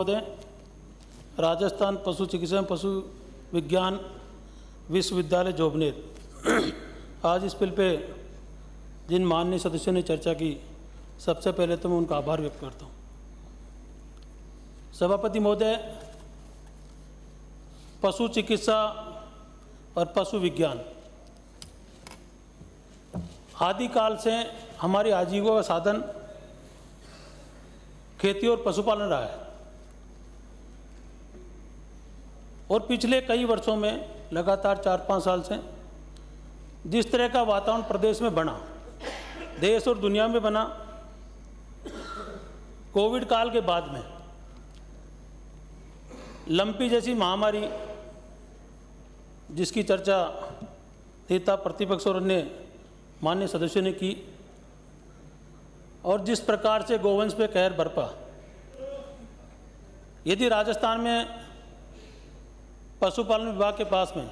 महोदय, राजस्थान पशु चिकित्सा एवं पशु विज्ञान विश्वविद्यालय जोबनेर आज इस बिल पे जिन माननीय सदस्यों ने चर्चा की, सबसे पहले तो मैं उनका आभार व्यक्त करता हूँ। सभापति महोदय, पशु चिकित्सा और पशु विज्ञान आदिकाल से हमारी आजीविका का साधन खेती और पशुपालन रहा है और पिछले कई वर्षों में लगातार 4-5 साल से जिस तरह का वातावरण प्रदेश में बना, देश और दुनिया में बना, कोविड काल के बाद में लंपी जैसी महामारी जिसकी चर्चा नेता प्रतिपक्ष और अन्य माननीय सदस्यों ने की, और जिस प्रकार से गोवंश पे कहर बरपा, यदि राजस्थान में पशुपालन विभाग के पास में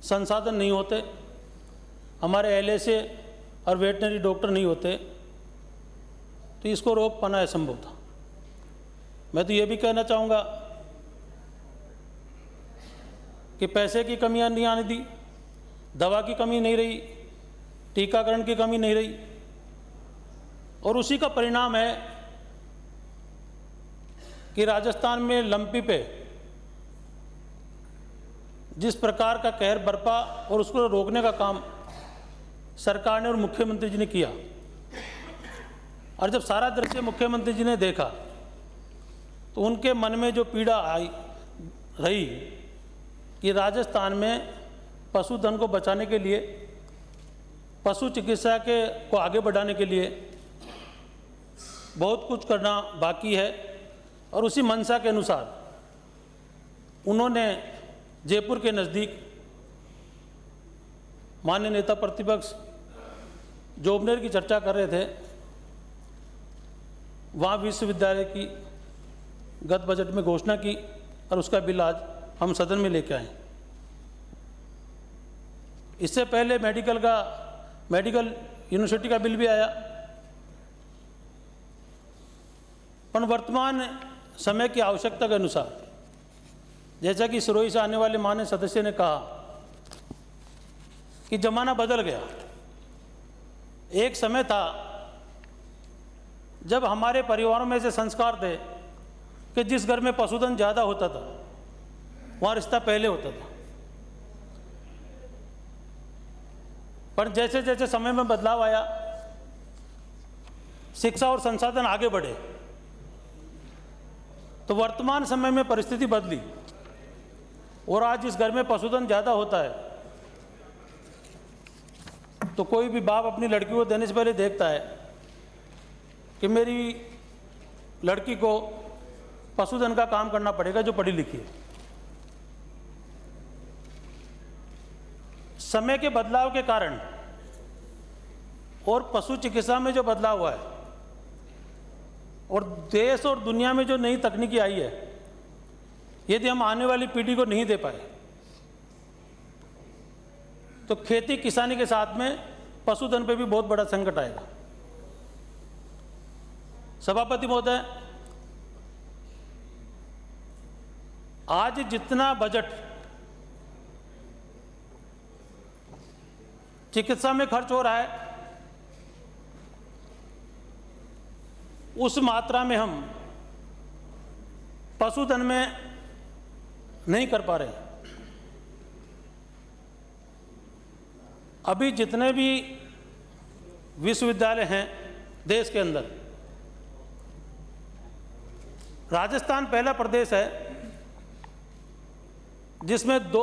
संसाधन नहीं होते, हमारे एलएसए और वेटनरी डॉक्टर नहीं होते, तो इसको रोक पाना असंभव था। मैं तो ये भी कहना चाहूँगा कि पैसे की कमियां नहीं आने दी, दवा की कमी नहीं रही, टीकाकरण की कमी नहीं रही, और उसी का परिणाम है कि राजस्थान में लंपी पे जिस प्रकार का कहर बरपा और उसको रोकने का काम सरकार ने और मुख्यमंत्री जी ने किया। और जब सारा दृश्य मुख्यमंत्री जी ने देखा तो उनके मन में जो पीड़ा आई रही कि राजस्थान में पशुधन को बचाने के लिए, पशु चिकित्सा को आगे बढ़ाने के लिए बहुत कुछ करना बाकी है, और उसी मंशा के अनुसार उन्होंने जयपुर के नज़दीक माननीय नेता प्रतिपक्ष जोबनेर की चर्चा कर रहे थे, वहाँ विश्वविद्यालय की गत बजट में घोषणा की और उसका बिल आज हम सदन में लेके आए। इससे पहले मेडिकल यूनिवर्सिटी का बिल भी आया, पर वर्तमान समय की आवश्यकता के अनुसार, जैसा कि सिरोही से आने वाले माननीय सदस्य ने कहा कि जमाना बदल गया। एक समय था जब हमारे परिवारों में से संस्कार थे कि जिस घर में पशुधन ज़्यादा होता था वहाँ रिश्ता पहले होता था, पर जैसे जैसे समय में बदलाव आया, शिक्षा और संसाधन आगे बढ़े, तो वर्तमान समय में परिस्थिति बदली और आज जिस घर में पशुधन ज़्यादा होता है तो कोई भी बाप अपनी लड़की को देने से पहले देखता है कि मेरी लड़की को पशुधन का काम करना पड़ेगा जो पढ़ी लिखी है। समय के बदलाव के कारण और पशु चिकित्सा में जो बदलाव हुआ है और देश और दुनिया में जो नई तकनीकी आई है, यदि हम आने वाली पीढ़ी को नहीं दे पाए तो खेती किसानी के साथ में पशुधन पे भी बहुत बड़ा संकट आएगा। सभापति महोदय, आज जितना बजट चिकित्सा में खर्च हो रहा है, उस मात्रा में हम पशुधन में नहीं कर पा रहे। अभी जितने भी विश्वविद्यालय हैं देश के अंदर, राजस्थान पहला प्रदेश है जिसमें 2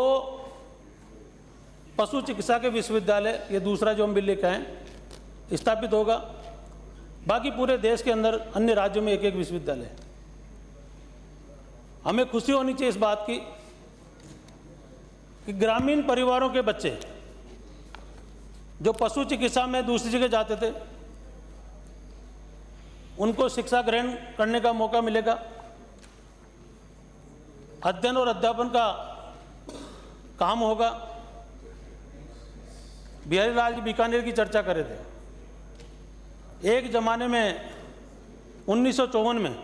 पशु चिकित्सा के विश्वविद्यालय, ये दूसरा जो हम बिल लेकर आए, स्थापित होगा। बाकी पूरे देश के अंदर अन्य राज्यों में एक विश्वविद्यालय है। हमें खुशी होनी चाहिए इस बात की कि ग्रामीण परिवारों के बच्चे जो पशु चिकित्सा में दूसरी जगह जाते थे, उनको शिक्षा ग्रहण करने का मौका मिलेगा। अध्ययन और अध्यापन का काम होगा। बिहारी लाल जी बीकानेर की चर्चा कर रहे थे। एक ज़माने में 1954 में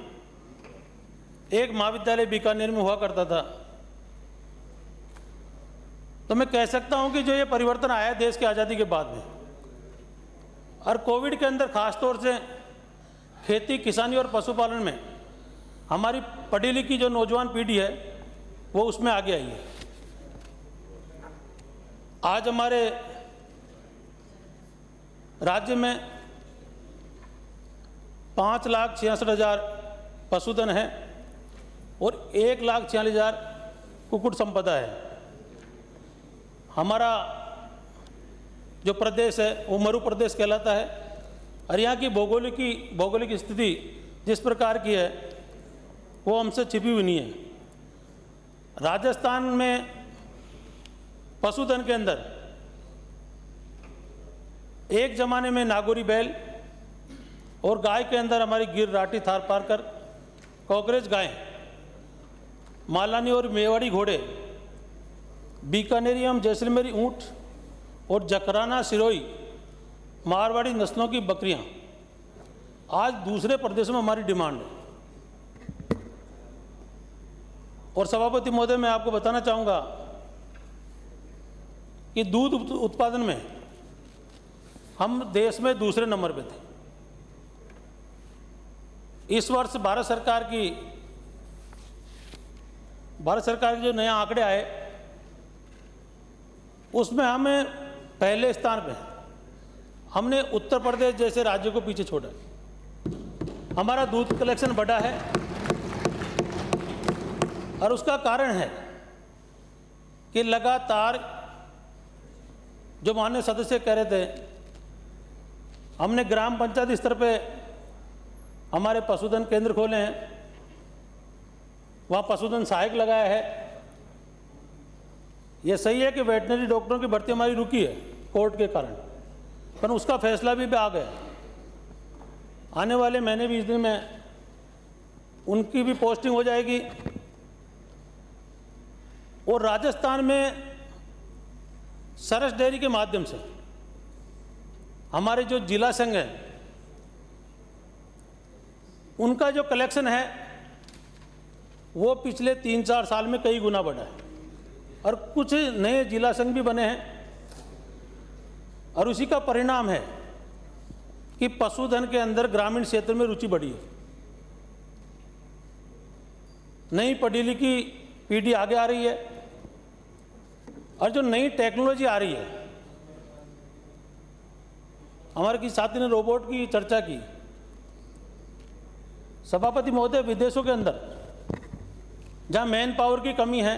एक महाविद्यालय बीकानेर में हुआ करता था। तो मैं कह सकता हूं कि जो ये परिवर्तन आया देश की आज़ादी के बाद में, और कोविड के अंदर खास तौर से खेती, किसानी और पशुपालन में हमारी पढ़ी लिखी जो नौजवान पीढ़ी है वो उसमें आगे आई है। आज हमारे राज्य में 5,66,000 पशुधन है और 1,46,000 कुक्कुट संपदा है। हमारा जो प्रदेश है वो मरु प्रदेश कहलाता है और यहाँ की भौगोलिक स्थिति जिस प्रकार की है वो हमसे छिपी हुई नहीं है। राजस्थान में पशुधन के अंदर एक जमाने में नागौरी बैल और गाय के अंदर हमारी गिर, राठी, थारपारकर, कॉकरेज गाय, मालानी और मेवाड़ी घोड़े, बीकानेरियम, जैसलमेरी ऊँट और जकराना, सिरोही, मारवाड़ी नस्लों की बकरियां आज दूसरे प्रदेशों में हमारी डिमांड है। और सभापति महोदय, मैं आपको बताना चाहूँगा कि दूध उत्पादन में हम देश में दूसरे नंबर पे थे। इस वर्ष भारत सरकार के जो नए आंकड़े आए उसमें हमें पहले स्थान पे हैं। हमने उत्तर प्रदेश जैसे राज्यों को पीछे छोड़ा। हमारा दूध कलेक्शन बढ़ा है और उसका कारण है कि लगातार जो माननीय सदस्य कह रहे थे, हमने ग्राम पंचायत स्तर पे हमारे पशुधन केंद्र खोले हैं, वहाँ पशुधन सहायक लगाया है। ये सही है कि वेटनरी डॉक्टरों की भर्ती हमारी रुकी है कोर्ट के कारण, पर उसका फैसला भी आ गया। आने वाले महीने 20 दिन में उनकी भी पोस्टिंग हो जाएगी। और राजस्थान में सरस डेयरी के माध्यम से हमारे जो जिला संघ है उनका जो कलेक्शन है वो पिछले 3-4 साल में कई गुना बढ़ा है और कुछ नए जिला संघ भी बने हैं। और उसी का परिणाम है कि पशुधन के अंदर ग्रामीण क्षेत्र में रुचि बढ़ी है। नई पढ़ी लिखी पीढ़ी आगे आ रही है और जो नई टेक्नोलॉजी आ रही है, हमारे किसी साथी ने रोबोट की चर्चा की। सभापति महोदय, विदेशों के अंदर जहां मैन पावर की कमी है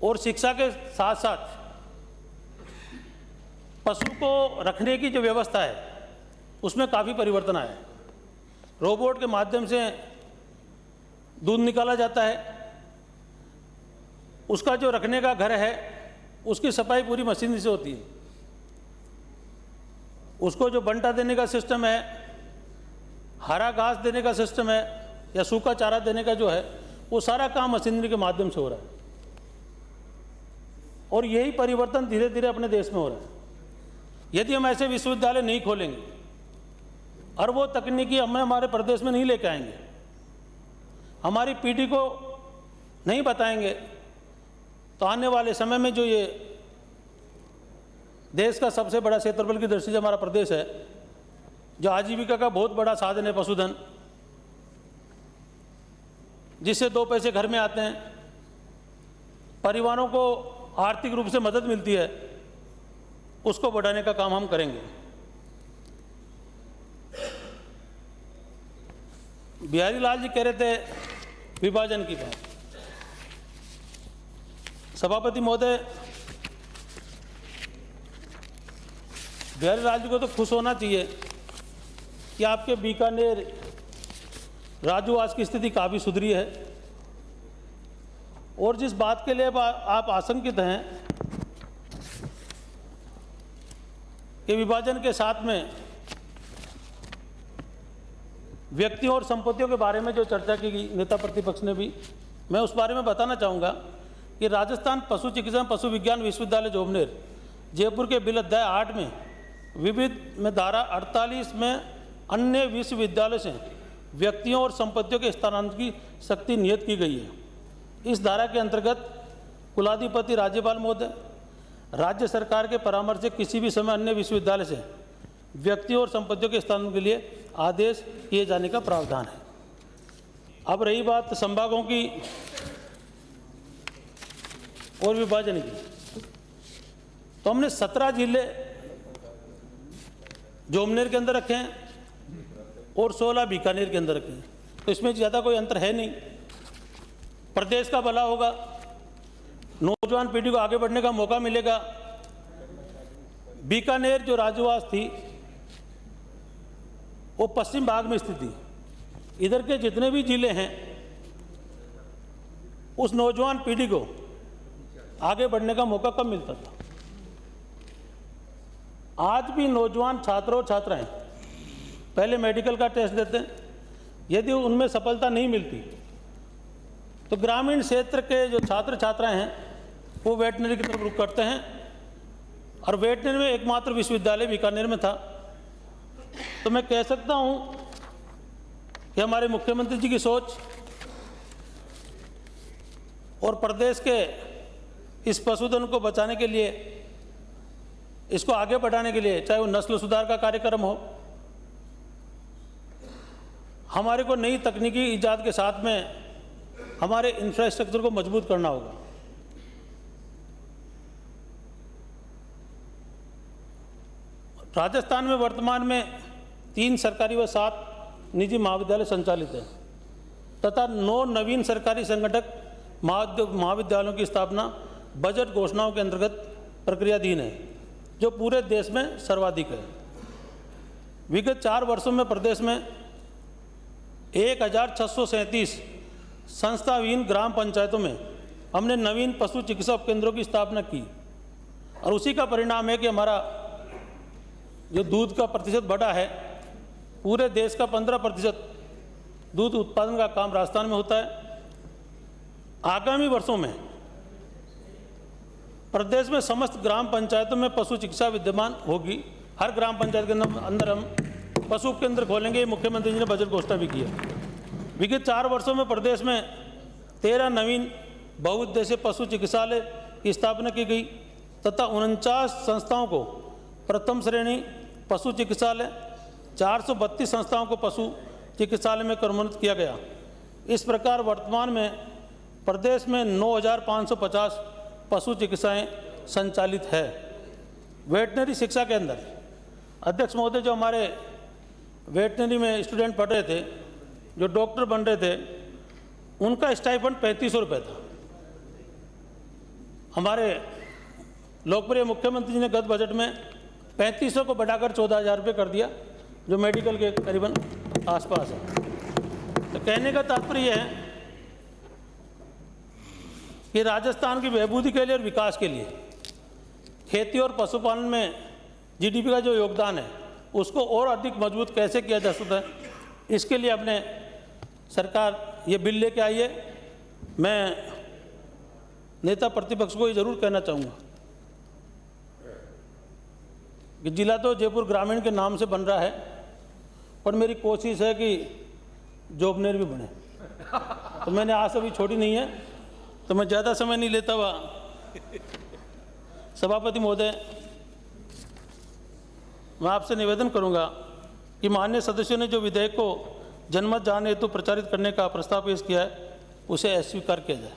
और शिक्षा के साथ साथ पशु को रखने की जो व्यवस्था है उसमें काफ़ी परिवर्तन आया है। रोबोट के माध्यम से दूध निकाला जाता है, उसका जो रखने का घर है उसकी सफाई पूरी मशीन से होती है, उसको जो बंटा देने का सिस्टम है, हरा घास देने का सिस्टम है या सूखा चारा देने का जो है, वो सारा काम मशीनरी के माध्यम से हो रहा है। और यही परिवर्तन धीरे धीरे अपने देश में हो रहा है। यदि हम ऐसे विश्वविद्यालय नहीं खोलेंगे और वो तकनीकी हम हमारे प्रदेश में नहीं लेके आएंगे, हमारी पीढ़ी को नहीं बताएंगे, तो आने वाले समय में जो ये देश का सबसे बड़ा क्षेत्रफल की दृष्टि से हमारा प्रदेश है, जो आजीविका का बहुत बड़ा साधन है पशुधन, जिससे 2 पैसे घर में आते हैं, परिवारों को आर्थिक रूप से मदद मिलती है, उसको बढ़ाने का काम हम करेंगे। बिहारी लाल जी कह रहे थे विभाजन की बात। सभापति महोदय, बिहारी लाल जी को तो खुश होना चाहिए कि आपके बीकानेर राजूवास की स्थिति काफ़ी सुधरी है। और जिस बात के लिए आप आशंकित हैं कि विभाजन के साथ में व्यक्तियों और संपत्तियों के बारे में जो चर्चा की गई नेता प्रतिपक्ष ने भी, मैं उस बारे में बताना चाहूँगा कि राजस्थान पशु चिकित्सा पशु विज्ञान विश्वविद्यालय जोबनेर जयपुर के बिल अध्याय 8 में विविध में धारा 48 में अन्य विश्वविद्यालय से व्यक्तियों और संपत्तियों के स्थानांतरण की शक्ति नियत की गई है। इस धारा के अंतर्गत कुलाधिपति राज्यपाल महोदय राज्य सरकार के परामर्श से किसी भी समय अन्य विश्वविद्यालय से व्यक्तियों और संपत्तियों के स्थानांतरण के लिए आदेश किए जाने का प्रावधान है। अब रही बात संभागों की और विभाजन की, तो हमने 17 जिले जोमनेर के अंदर रखे हैं और 16 बीकानेर के अंदर रखे हैं, तो इसमें ज़्यादा कोई अंतर है नहीं। प्रदेश का भला होगा, नौजवान पीढ़ी को आगे बढ़ने का मौका मिलेगा। बीकानेर जो राजवास थी वो पश्चिम भाग में स्थित थी। इधर के जितने भी जिले हैं उस नौजवान पीढ़ी को आगे बढ़ने का मौका कब मिलता था। आज भी नौजवान छात्र और छात्राएं पहले मेडिकल का टेस्ट देते हैं, यदि उनमें सफलता नहीं मिलती तो ग्रामीण क्षेत्र के जो छात्र छात्राएं हैं वो वेटनरी की तरफ रुख करते हैं, और वेटनरी में एकमात्र विश्वविद्यालय बीकानेर में था। तो मैं कह सकता हूं कि हमारे मुख्यमंत्री जी की सोच और प्रदेश के इस पशुधन को बचाने के लिए, इसको आगे बढ़ाने के लिए, चाहे वो नस्ल सुधार का कार्यक्रम हो, हमारे को नई तकनीकी इजाद के साथ में हमारे इंफ्रास्ट्रक्चर को मजबूत करना होगा। राजस्थान में वर्तमान में 3 सरकारी व 7 निजी महाविद्यालय संचालित हैं तथा 9 नवीन सरकारी संगठक महाविद्यालयों की स्थापना बजट घोषणाओं के अंतर्गत प्रक्रियाधीन है, जो पूरे देश में सर्वाधिक है। विगत 4 वर्षों में प्रदेश में 1637 संस्थाविहीन ग्राम पंचायतों में हमने नवीन पशु चिकित्सा उपकेंद्रों की स्थापना की, और उसी का परिणाम है कि हमारा जो दूध का प्रतिशत बढ़ा है। पूरे देश का 15% दूध उत्पादन का काम राजस्थान में होता है। आगामी वर्षों में प्रदेश में समस्त ग्राम पंचायतों में पशु चिकित्सा विद्यमान होगी। हर ग्राम पंचायत के अंदर हम पशु उपकेंद्र खोलेंगे, ये मुख्यमंत्री जी ने बजट घोषणा भी की है। विगत 4 वर्षों में प्रदेश में 13 नवीन बहुउद्देशीय पशु चिकित्सालय की स्थापना की गई तथा 49 संस्थाओं को प्रथम श्रेणी पशु चिकित्सालय, 432 संस्थाओं को पशु चिकित्सालय में क्रमोन्नत किया गया। इस प्रकार वर्तमान में प्रदेश में 9,550 पशु चिकित्साएँ संचालित है। वेटनरी शिक्षा के अंदर अध्यक्ष महोदय, जो हमारे वेटनरी में स्टूडेंट पढ़ रहे थे, जो डॉक्टर बन रहे थे, उनका स्टाइपेंड 3500 रुपये था। हमारे लोकप्रिय मुख्यमंत्री जी ने गत बजट में 3500 को बढ़ाकर 14,000 रुपये कर दिया, जो मेडिकल के करीबन आसपास है। तो कहने का तात्पर्य है कि राजस्थान की बहबूदी के लिए और विकास के लिए खेती और पशुपालन में जीडीपी का जो योगदान है उसको और अधिक मजबूत कैसे किया जा सकता है, इसके लिए अपने सरकार ये बिल लेके आई है। मैं नेता प्रतिपक्ष को ये जरूर कहना चाहूँगा कि जिला तो जयपुर ग्रामीण के नाम से बन रहा है, पर मेरी कोशिश है कि जोबनेर भी बने। तो मैंने आस अभी छोड़ी नहीं है, तो मैं ज़्यादा समय नहीं लेता हुआ सभापति महोदय, मैं आपसे निवेदन करूंगा कि माननीय सदस्यों ने जो विधेयक को जनमत जानने हेतु प्रचारित करने का प्रस्ताव पेश किया है उसे अस्वीकार किया जाए।